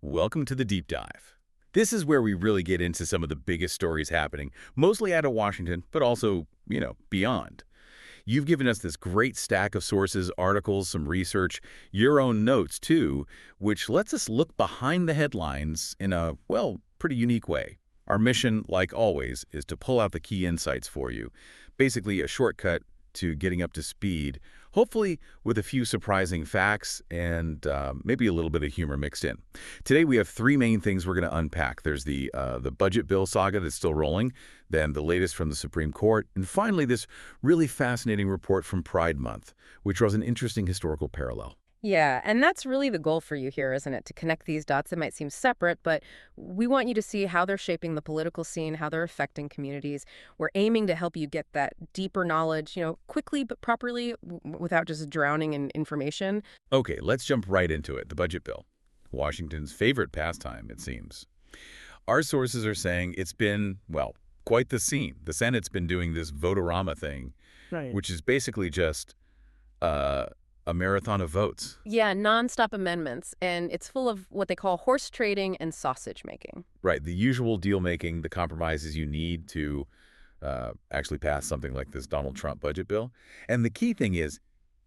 Welcome to the Deep Dive. This is where we really get into some of the biggest stories happening, mostly out of Washington, but also, beyond. You've given us this great stack of sources, articles, some research, your own notes, too, which lets us look behind the headlines in a, pretty unique way. Our mission, like always, is to pull out the key insights for you, basically a shortcut to getting up to speed, hopefully with a few surprising facts and maybe a little bit of humor mixed in. Today we have three main things we're going to unpack. There's the budget bill saga that's still rolling, then the latest from the Supreme Court, and finally this really fascinating report from Pride Month, which draws an interesting historical parallel. Yeah, and that's really the goal for you here, isn't it? To connect these dots that might seem separate, but we want you to see how they're shaping the political scene, how they're affecting communities. We're aiming to help you get that deeper knowledge, quickly but properly without just drowning in information. Okay, let's jump right into it. The budget bill. Washington's favorite pastime, it seems. Our sources are saying it's been, quite the scene. The Senate's been doing this vote-a-rama thing, Right. which is basically just a marathon of votes. Yeah, nonstop amendments, and it's full of what they call horse trading and sausage making. Right, the usual deal-making, the compromises you need to actually pass something like this Donald Trump budget bill. And the key thing is,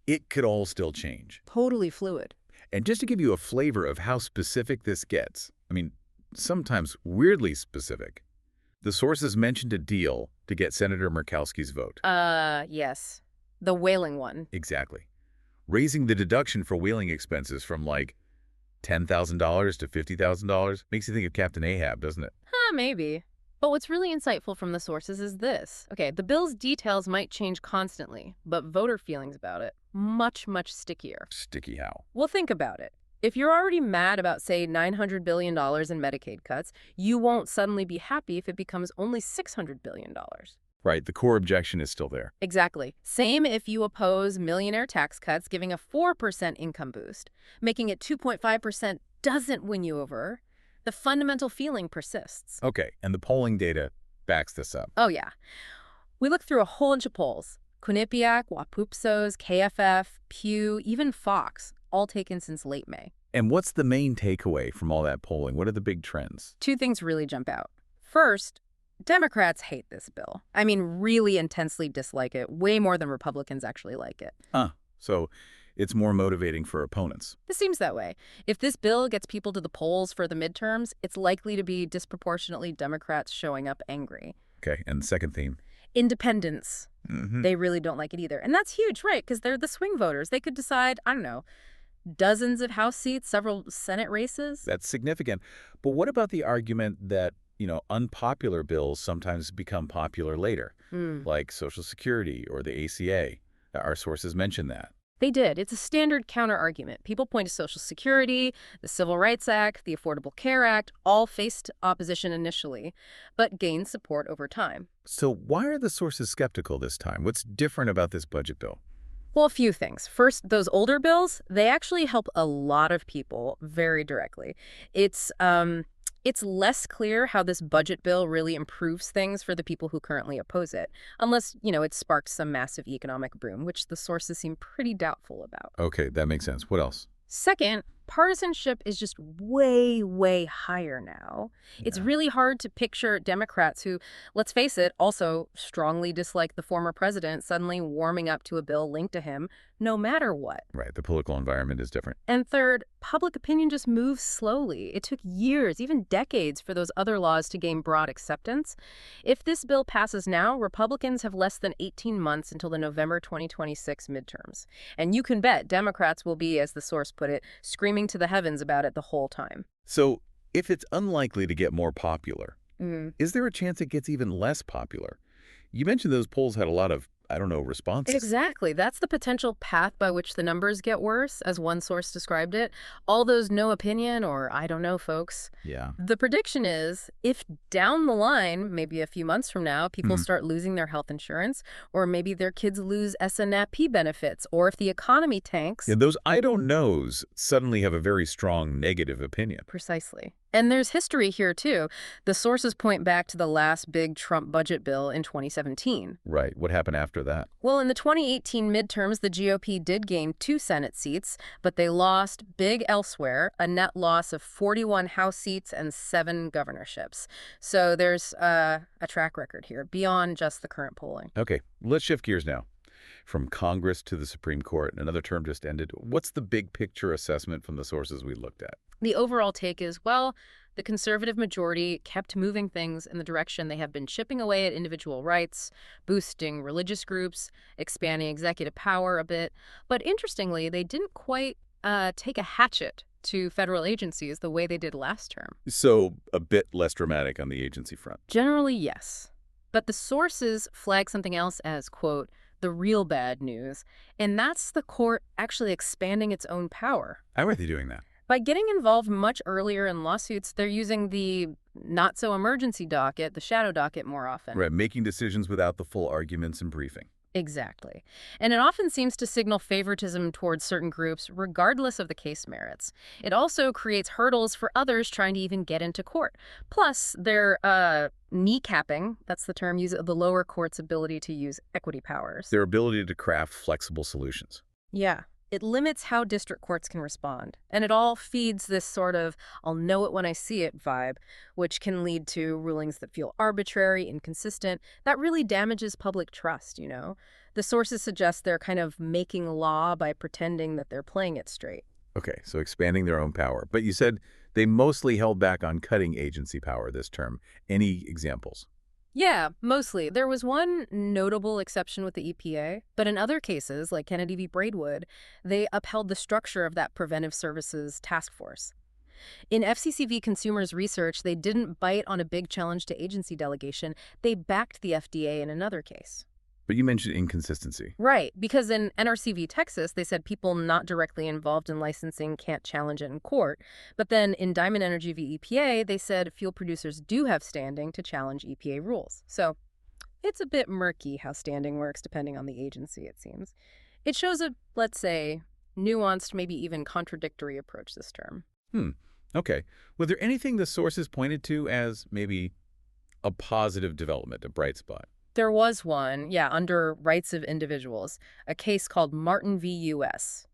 it could all still change. Totally fluid. And just to give you a flavor of how specific this gets, sometimes weirdly specific, the sources mentioned a deal to get Senator Murkowski's vote. Yes. The whaling one. Exactly. Raising the deduction for whaling expenses from like $10,000 to $50,000 makes you think of Captain Ahab, doesn't it? Maybe. But what's really insightful from the sources is this. Okay, the bill's details might change constantly, but voter feelings about it, much, much stickier. Sticky how? Well, think about it. If you're already mad about, say, $900 billion in Medicaid cuts, you won't suddenly be happy if it becomes only $600 billion. Right, the core objection is still there. Exactly. Same if you oppose millionaire tax cuts giving a 4% income boost. Making it 2.5% doesn't win you over. The fundamental feeling persists. Okay, and the polling data backs this up. Oh, yeah. We looked through a whole bunch of polls. Quinnipiac, Wapupsos, KFF, Pew, even Fox, all taken since late May. And what's the main takeaway from all that polling? What are the big trends? Two things really jump out. First, Democrats hate this bill. Really intensely dislike it, way more than Republicans actually like it. So it's more motivating for opponents. This seems that way. If this bill gets people to the polls for the midterms, it's likely to be disproportionately Democrats showing up angry. Okay, and the second theme? Independents. Mm-hmm. They really don't like it either. And that's huge, right? Because they're the swing voters. They could decide, dozens of House seats, several Senate races. That's significant. But what about the argument that unpopular bills sometimes become popular later, like Social Security or the ACA? Our sources mention that. They did. It's a standard counter-argument. People point to Social Security, the Civil Rights Act, the Affordable Care Act, all faced opposition initially, but gained support over time. So why are the sources skeptical this time? What's different about this budget bill? Well, a few things. First, those older bills, they actually help a lot of people very directly. It's less clear how this budget bill really improves things for the people who currently oppose it, unless, it sparks some massive economic boom, which the sources seem pretty doubtful about. Okay, that makes sense. What else? Second, partisanship is just way, way higher now. Yeah. It's really hard to picture Democrats who, let's face it, also strongly dislike the former president suddenly warming up to a bill linked to him, no matter what. Right, the political environment is different. And third, public opinion just moves slowly. It took years, even decades, for those other laws to gain broad acceptance. If this bill passes now, Republicans have less than 18 months until the November 2026 midterms. And you can bet Democrats will be, as the source put it, screaming to the heavens about it the whole time. So if it's unlikely to get more popular, is there a chance it gets even less popular? You mentioned those polls had a lot of, responses. Exactly. That's the potential path by which the numbers get worse, as one source described it. All those no opinion or I don't know folks. Yeah. The prediction is if down the line, maybe a few months from now, people start losing their health insurance, or maybe their kids lose SNAP benefits, or if the economy tanks. Yeah, those I don't knows suddenly have a very strong negative opinion. Precisely. And there's history here, too. The sources point back to the last big Trump budget bill in 2017. Right. What happened after after that? Well, in the 2018 midterms, the GOP did gain 2 Senate seats, but they lost big elsewhere, a net loss of 41 House seats and 7 governorships. So there's a track record here, beyond just the current polling. Okay, let's shift gears now. From Congress to the Supreme Court, another term just ended. What's the big picture assessment from the sources we looked at? The overall take is, well, the conservative majority kept moving things in the direction they have been chipping away at individual rights, boosting religious groups, expanding executive power a bit. But interestingly, they didn't quite take a hatchet to federal agencies the way they did last term. So a bit less dramatic on the agency front. Generally, yes. But the sources flag something else as, quote, the real bad news, and that's the court actually expanding its own power. How are they doing that? By getting involved much earlier in lawsuits, they're using the not-so-emergency docket, the shadow docket, more often. Right, making decisions without the full arguments and briefing. Exactly. And it often seems to signal favoritism towards certain groups, regardless of the case merits. It also creates hurdles for others trying to even get into court. Plus, they're kneecapping, that's the term, use the lower court's ability to use equity powers. Their ability to craft flexible solutions. Yeah. It limits how district courts can respond. And it all feeds this sort of I'll know it when I see it vibe, which can lead to rulings that feel arbitrary, inconsistent. That really damages public trust, you know? The sources suggest they're kind of making law by pretending that they're playing it straight. Okay, so expanding their own power. But you said they mostly held back on cutting agency power this term. Any examples? Yeah, mostly. There was one notable exception with the EPA, but in other cases, like Kennedy v. Braidwood, they upheld the structure of that preventive services task force. In FCC v. Consumers Research, they didn't bite on a big challenge to agency delegation. They backed the FDA in another case. But you mentioned inconsistency. Right, because in NRC v. Texas, they said people not directly involved in licensing can't challenge it in court. But then in Diamond Energy v. EPA, they said fuel producers do have standing to challenge EPA rules. So it's a bit murky how standing works depending on the agency, it seems. It shows a, let's say, nuanced, maybe even contradictory approach this term. Okay. Was there anything the sources pointed to as maybe a positive development, a bright spot? There was one, under rights of individuals, a case called Martin v. U.S.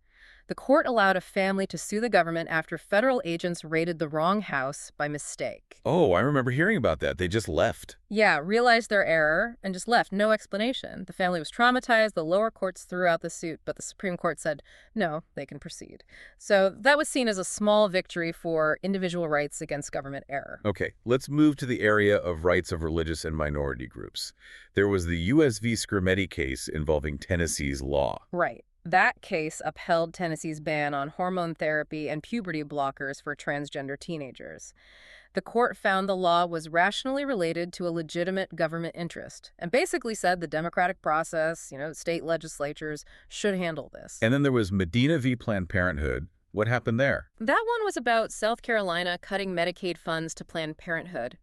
The court allowed a family to sue the government after federal agents raided the wrong house by mistake. Oh, I remember hearing about that. They just left. Yeah, realized their error and just left, no explanation. The family was traumatized, the lower courts threw out the suit, but the Supreme Court said, no, they can proceed. So that was seen as a small victory for individual rights against government error. Okay, let's move to the area of rights of religious and minority groups. There was the U.S. v. Scrimeti case involving Tennessee's law. Right. That case upheld Tennessee's ban on hormone therapy and puberty blockers for transgender teenagers. The court found the law was rationally related to a legitimate government interest and basically said the democratic process, state legislatures should handle this. And then there was Medina v. Planned Parenthood. What happened there? That one was about South Carolina cutting Medicaid funds to Planned Parenthood.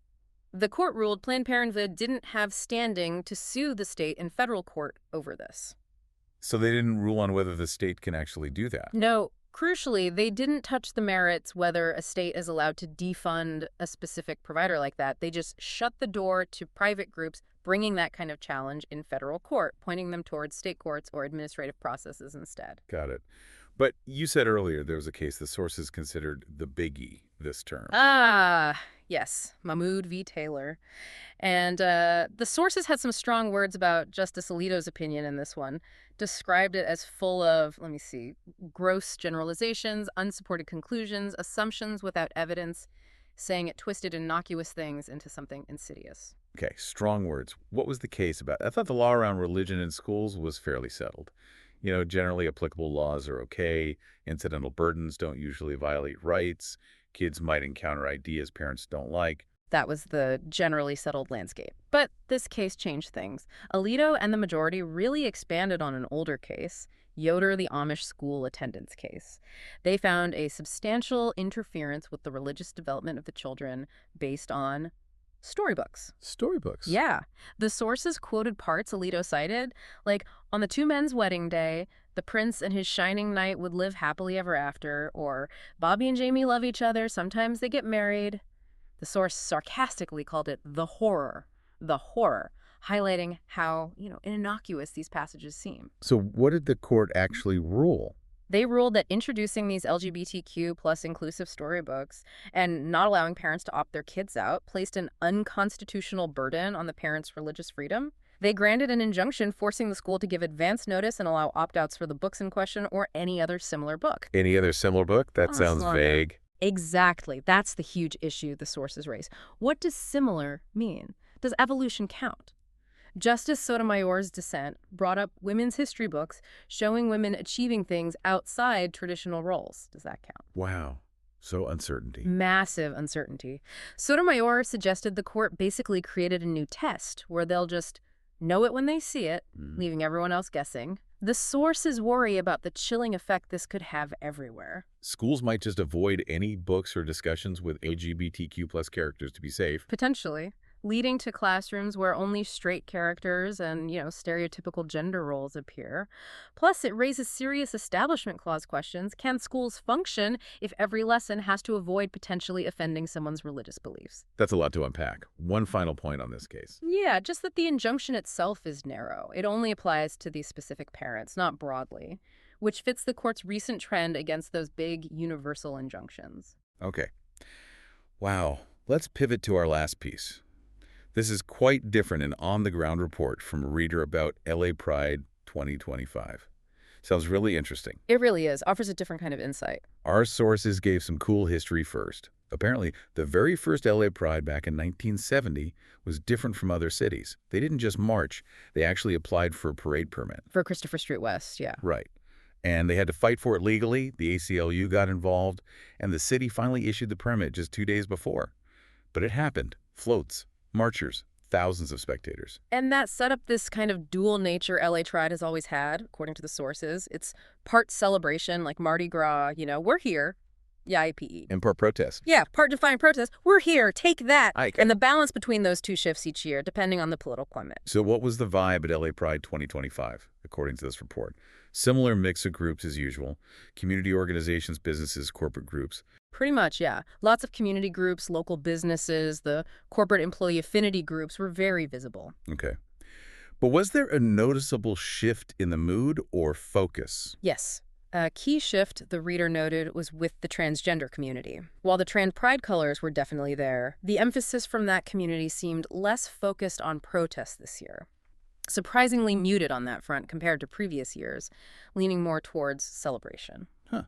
The court ruled Planned Parenthood didn't have standing to sue the state in federal court over this. So they didn't rule on whether the state can actually do that? No. Crucially, they didn't touch the merits whether a state is allowed to defund a specific provider like that. They just shut the door to private groups bringing that kind of challenge in federal court, pointing them towards state courts or administrative processes instead. Got it. But you said earlier there was a case the sources considered the biggie this term. Yes, Mahmoud v. Taylor. And the sources had some strong words about Justice Alito's opinion in this one, described it as full of, gross generalizations, unsupported conclusions, assumptions without evidence, saying it twisted innocuous things into something insidious. Okay, strong words. What was the case about? I thought the law around religion in schools was fairly settled. Generally applicable laws are okay. Incidental burdens don't usually violate rights. Kids might encounter ideas parents don't like. That was the generally settled landscape. But this case changed things. Alito and the majority really expanded on an older case, Yoder the Amish school attendance case. They found a substantial interference with the religious development of the children based on storybooks. Storybooks? Yeah. The sources quoted parts Alito cited, like, on the two men's wedding day, the prince and his shining knight would live happily ever after, or Bobby and Jamie love each other, sometimes they get married. The source sarcastically called it the horror, highlighting how, innocuous these passages seem. So what did the court actually rule? They ruled that introducing these LGBTQ plus inclusive storybooks and not allowing parents to opt their kids out placed an unconstitutional burden on the parents' religious freedom. They granted an injunction forcing the school to give advance notice and allow opt-outs for the books in question or any other similar book. Any other similar book? That sounds Slaughter. vague. Exactly. That's the huge issue the sources raise. What does similar mean? Does evolution count? Justice Sotomayor's dissent brought up women's history books showing women achieving things outside traditional roles. Does that count? Wow. So uncertainty. Massive uncertainty. Sotomayor suggested the court basically created a new test where they'll just know it when they see it, leaving everyone else guessing. The sources worry about the chilling effect this could have everywhere. Schools might just avoid any books or discussions with LGBTQ plus characters to be safe. Potentially, leading to classrooms where only straight characters and, stereotypical gender roles appear. Plus, it raises serious Establishment Clause questions. Can schools function if every lesson has to avoid potentially offending someone's religious beliefs? That's a lot to unpack. One final point on this case. Yeah, just that the injunction itself is narrow. It only applies to these specific parents, not broadly, which fits the court's recent trend against those big universal injunctions. Okay. Wow. Let's pivot to our last piece. This is quite different an on-the-ground report from a reader about LA Pride 2025. Sounds really interesting. It really is. Offers a different kind of insight. Our sources gave some cool history first. Apparently, the very first LA Pride back in 1970 was different from other cities. They didn't just march. They actually applied for a parade permit. For Christopher Street West, yeah. Right. And they had to fight for it legally. The ACLU got involved, and the city finally issued the permit just 2 days before. But it happened. Floats. Marchers, thousands of spectators. And that set up this kind of dual nature LA Pride has always had, according to the sources. It's part celebration, like Mardi Gras, we're here. Yeah, IPE. And part protest. Yeah, part defiant protest. We're here. Take that. Ike. And the balance between those two shifts each year, depending on the political climate. So what was the vibe at LA Pride 2025, according to this report? Similar mix of groups as usual. Community organizations, businesses, corporate groups. Pretty much, yeah. Lots of community groups, local businesses, the corporate employee affinity groups were very visible. Okay. But was there a noticeable shift in the mood or focus? Yes. A key shift, the reader noted, was with the transgender community. While the trans pride colors were definitely there, the emphasis from that community seemed less focused on protests this year. Surprisingly muted on that front compared to previous years, leaning more towards celebration. Huh.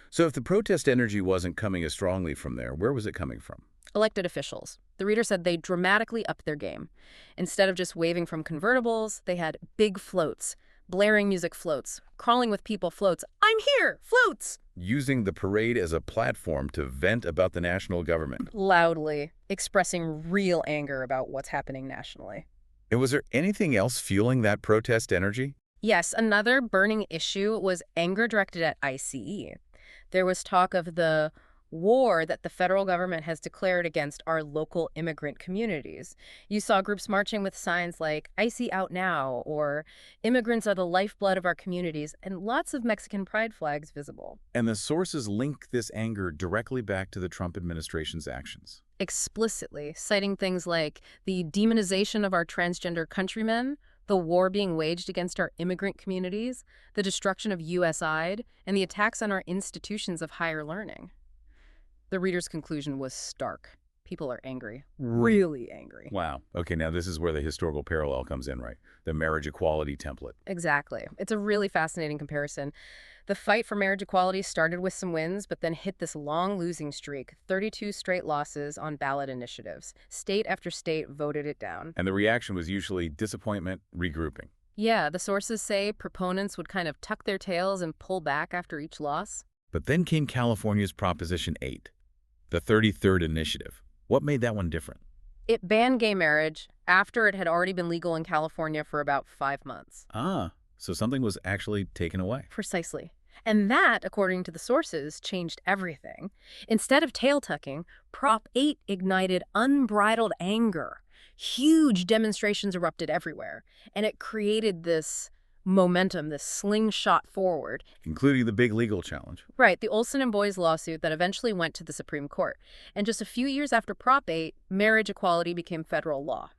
So if the protest energy wasn't coming as strongly from there, where was it coming from? Elected officials. The reader said they dramatically upped their game. Instead of just waving from convertibles, they had big floats, blaring music floats, crawling with people floats. I'm here! Floats! Using the parade as a platform to vent about the national government. Loudly, expressing real anger about what's happening nationally. And was there anything else fueling that protest energy? Yes, another burning issue was anger directed at ICE. There was talk of the war that the federal government has declared against our local immigrant communities. You saw groups marching with signs like "ICE out now" or "Immigrants are the lifeblood of our communities," and lots of Mexican pride flags visible. And the sources link this anger directly back to the Trump administration's actions. Explicitly, citing things like the demonization of our transgender countrymen, the war being waged against our immigrant communities, the destruction of USAID, and the attacks on our institutions of higher learning. The reader's conclusion was stark. People are angry. Really angry. Wow. Okay, now this is where the historical parallel comes in, right? The marriage equality template. Exactly. It's a really fascinating comparison. The fight for marriage equality started with some wins, but then hit this long losing streak, 32 straight losses on ballot initiatives. State after state voted it down. And the reaction was usually disappointment, regrouping. Yeah, the sources say proponents would kind of tuck their tails and pull back after each loss. But then came California's Proposition 8, the 33rd initiative. What made that one different? It banned gay marriage after it had already been legal in California for about 5 months. Ah, so something was actually taken away. Precisely. And that, according to the sources, changed everything. Instead of tail-tucking, Prop 8 ignited unbridled anger. Huge demonstrations erupted everywhere, and it created this momentum, this slingshot forward. Including the big legal challenge. Right, the Olson and Boys lawsuit that eventually went to the Supreme Court. And just a few years after Prop 8, marriage equality became federal law.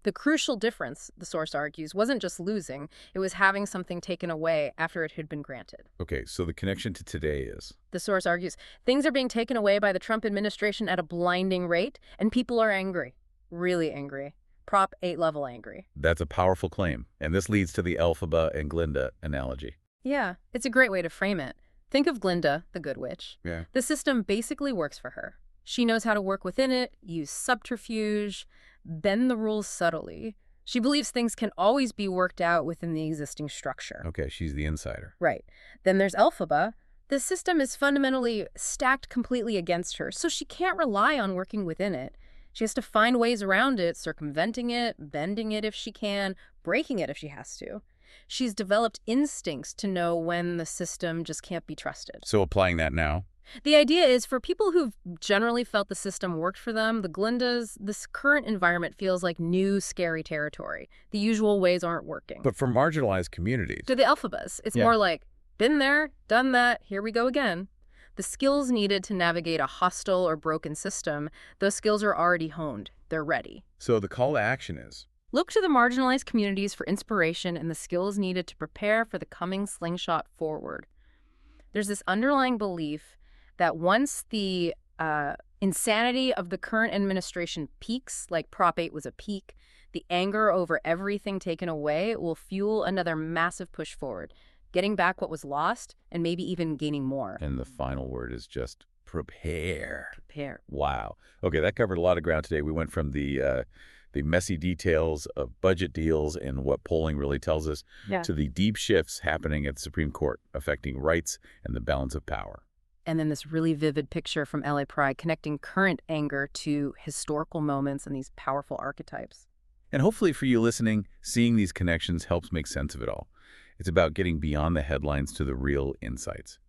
The crucial difference, the source argues, wasn't just losing, it was having something taken away after it had been granted. Okay, so the connection to today is? The source argues, things are being taken away by the Trump administration at a blinding rate, and people are angry. Really angry. Prop 8 level angry. That's a powerful claim, and this leads to the Elphaba and Glinda analogy. Yeah, it's a great way to frame it. Think of Glinda, the good witch. Yeah. The system basically works for her. She knows how to work within it, use subterfuge, bend the rules subtly. She believes things can always be worked out within the existing structure. Okay, she's the insider. Right. Then there's Elphaba. The system is fundamentally stacked completely against her, so she can't rely on working within it. She has to find ways around it, circumventing it, bending it if she can, breaking it if she has to. She's developed instincts to know when the system just can't be trusted. So applying that now? The idea is for people who've generally felt the system worked for them, the Glindas, this current environment feels like new, scary territory. The usual ways aren't working. But for marginalized communities? To the Elphabas, it's more like, been there, done that, here we go again. The skills needed to navigate a hostile or broken system, those skills are already honed. They're ready. So the call to action is? Look to the marginalized communities for inspiration and the skills needed to prepare for the coming slingshot forward. There's this underlying belief that once the insanity of the current administration peaks, like Prop 8 was a peak, the anger over everything taken away will fuel another massive push forward, getting back what was lost and maybe even gaining more. And the final word is just prepare. Prepare. Wow. Okay, that covered a lot of ground today. We went from the messy details of budget deals and what polling really tells us to the deep shifts happening at the Supreme Court, affecting rights and the balance of power. And then this really vivid picture from LA Pride connecting current anger to historical moments and these powerful archetypes. And hopefully for you listening, seeing these connections helps make sense of it all. It's about getting beyond the headlines to the real insights.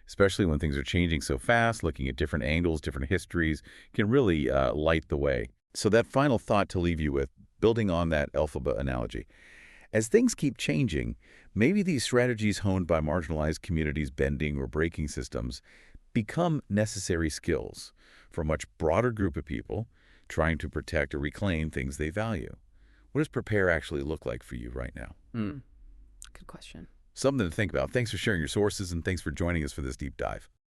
Especially when things are changing so fast, looking at different angles, different histories, can really light the way. So that final thought to leave you with, building on that Elphaba analogy. As things keep changing, maybe these strategies honed by marginalized communities bending or breaking systems become necessary skills for a much broader group of people trying to protect or reclaim things they value. What does prepare actually look like for you right now? Good question. Something to think about. Thanks for sharing your sources, and thanks for joining us for this deep dive.